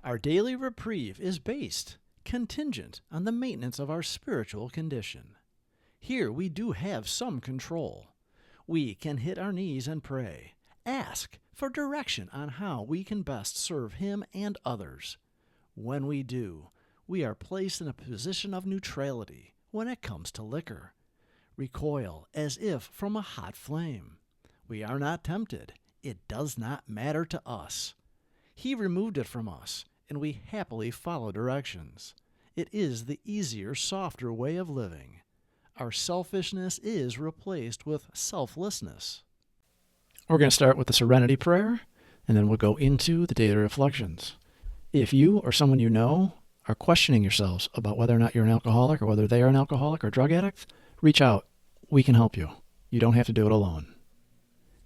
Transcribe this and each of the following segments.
Our daily reprieve is based, contingent on the maintenance of our spiritual condition. Here we do have some control. We can hit our knees and pray, ask for direction on how we can best serve Him and others. When we do, we are placed in a position of neutrality when it comes to liquor. Recoil as if from a hot flame. We are not tempted. It does not matter to us. He removed it from us, and we happily follow directions. It is the easier, softer way of living. Our selfishness is replaced with selflessness. We're going to start with the Serenity Prayer, and then we'll go into the daily reflections. If you or someone you know are questioning yourselves about whether or not you're an alcoholic or whether they are an alcoholic or drug addict, reach out. We can help you. You don't have to do it alone.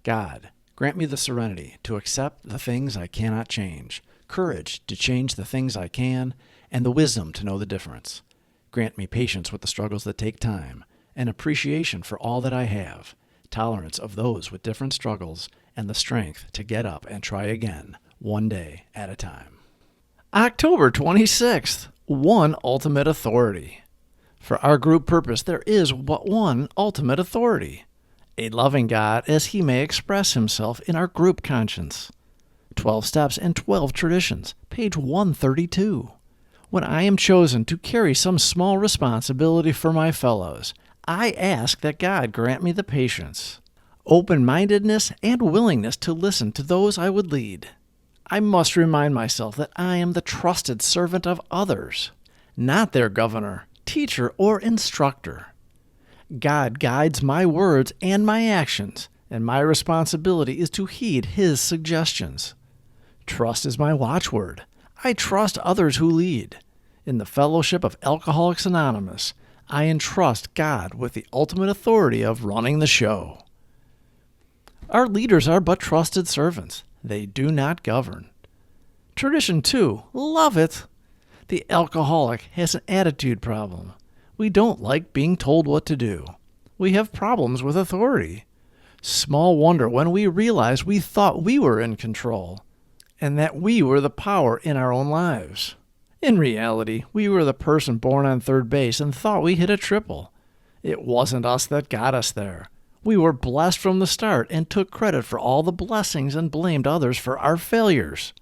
God, grant me the serenity to accept the things I cannot change, courage to change the things I can, and the wisdom to know the difference. Grant me patience with the struggles that take time, and appreciation for all that I have, tolerance of those with different struggles, and the strength to get up and try again, one day at a time. October 26th, one ultimate authority. For our group purpose, there is but one ultimate authority, a loving God as He may express Himself in our group conscience. 12 Steps and 12 Traditions, page 132. When I am chosen to carry some small responsibility for my fellows, I ask that God grant me the patience, open-mindedness, and willingness to listen to those I would lead. I must remind myself that I am the trusted servant of others, not their governor, teacher, or instructor. God guides my words and my actions, and my responsibility is to heed His suggestions. Trust is my watchword. I trust others who lead. In the Fellowship of Alcoholics Anonymous, I entrust God with the ultimate authority of running the show. Our leaders are but trusted servants. They do not govern. Tradition 2, love it. The alcoholic has an attitude problem. We don't like being told what to do. We have problems with authority. Small wonder when we realize we thought we were in control, and that we were the power in our own lives. In reality, we were the person born on third base and thought we hit a triple. It wasn't us that got us there. We were blessed from the start and took credit for all the blessings and blamed others for our failures.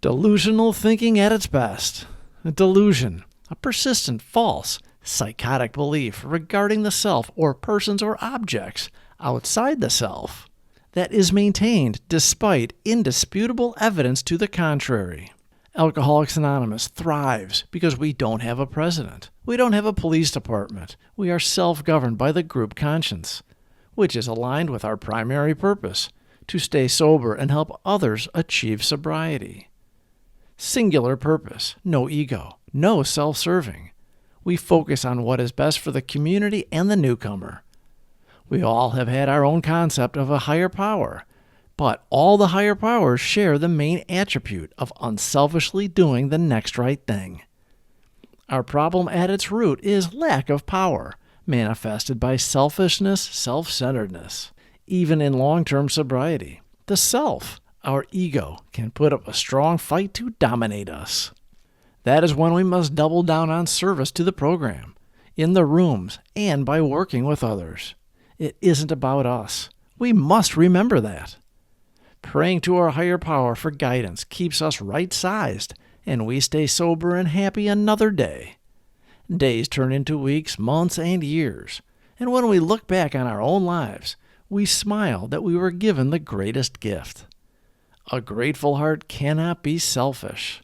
Delusional thinking at its best. A delusion, a persistent, false, psychotic belief regarding the self or persons or objects outside the self that is maintained despite indisputable evidence to the contrary. Alcoholics Anonymous thrives because we don't have a president. We don't have a police department. We are self-governed by the group conscience, which is aligned with our primary purpose, to stay sober and help others achieve sobriety. Singular purpose, no ego, no self-serving. We focus on what is best for the community and the newcomer. We all have had our own concept of a higher power, but all the higher powers share the main attribute of unselfishly doing the next right thing. Our problem at its root is lack of power, manifested by selfishness, self-centeredness. Even in long-term sobriety, the self, our ego, can put up a strong fight to dominate us. That is when we must double down on service to the program, in the rooms, and by working with others. It isn't about us. We must remember that. Praying to our higher power for guidance keeps us right-sized, and we stay sober and happy another day. Days turn into weeks, months, and years, and when we look back on our own lives, we smile that we were given the greatest gift. A grateful heart cannot be selfish.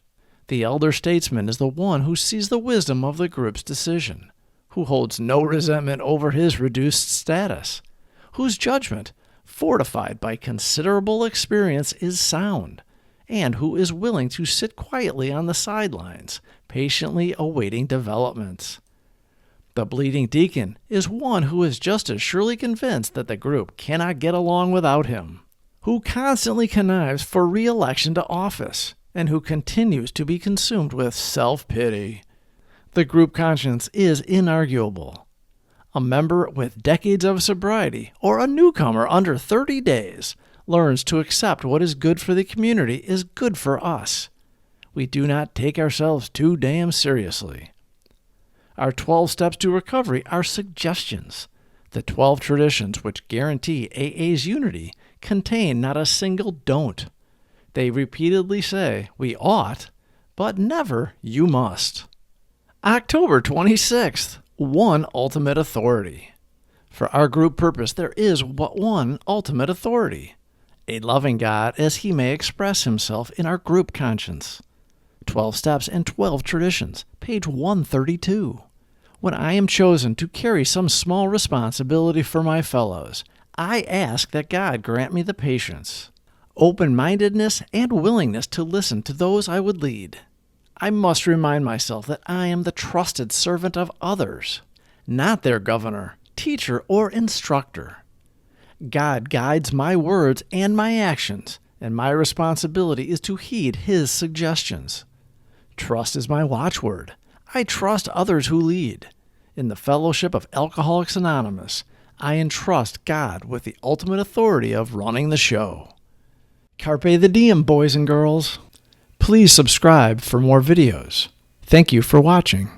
The elder statesman is the one who sees the wisdom of the group's decision, who holds no resentment over his reduced status, whose judgment, fortified by considerable experience, is sound, and who is willing to sit quietly on the sidelines, patiently awaiting developments. The bleeding deacon is one who is just as surely convinced that the group cannot get along without him, who constantly connives for re-election to office, and who continues to be consumed with self-pity. The group conscience is inarguable. A member with decades of sobriety or a newcomer under 30 days learns to accept what is good for the community is good for us. We do not take ourselves too damn seriously. Our 12 steps to recovery are suggestions. The 12 traditions which guarantee AA's unity contain not a single don't. They repeatedly say we ought, but never you must. October 26th, one ultimate authority. For our group purpose, there is but one ultimate authority, a loving God as he may express himself in our group conscience. 12 Steps and 12 Traditions, page 132. When I am chosen to carry some small responsibility for my fellows, I ask that God grant me the patience, open-mindedness, and willingness to listen to those I would lead. I must remind myself that I am the trusted servant of others, not their governor, teacher, or instructor. God guides my words and my actions, and my responsibility is to heed his suggestions. Trust is my watchword. I trust others who lead. In the Fellowship of Alcoholics Anonymous, I entrust God with the ultimate authority of running the show. Carpe the diem, boys and girls. Please subscribe for more videos. Thank you for watching.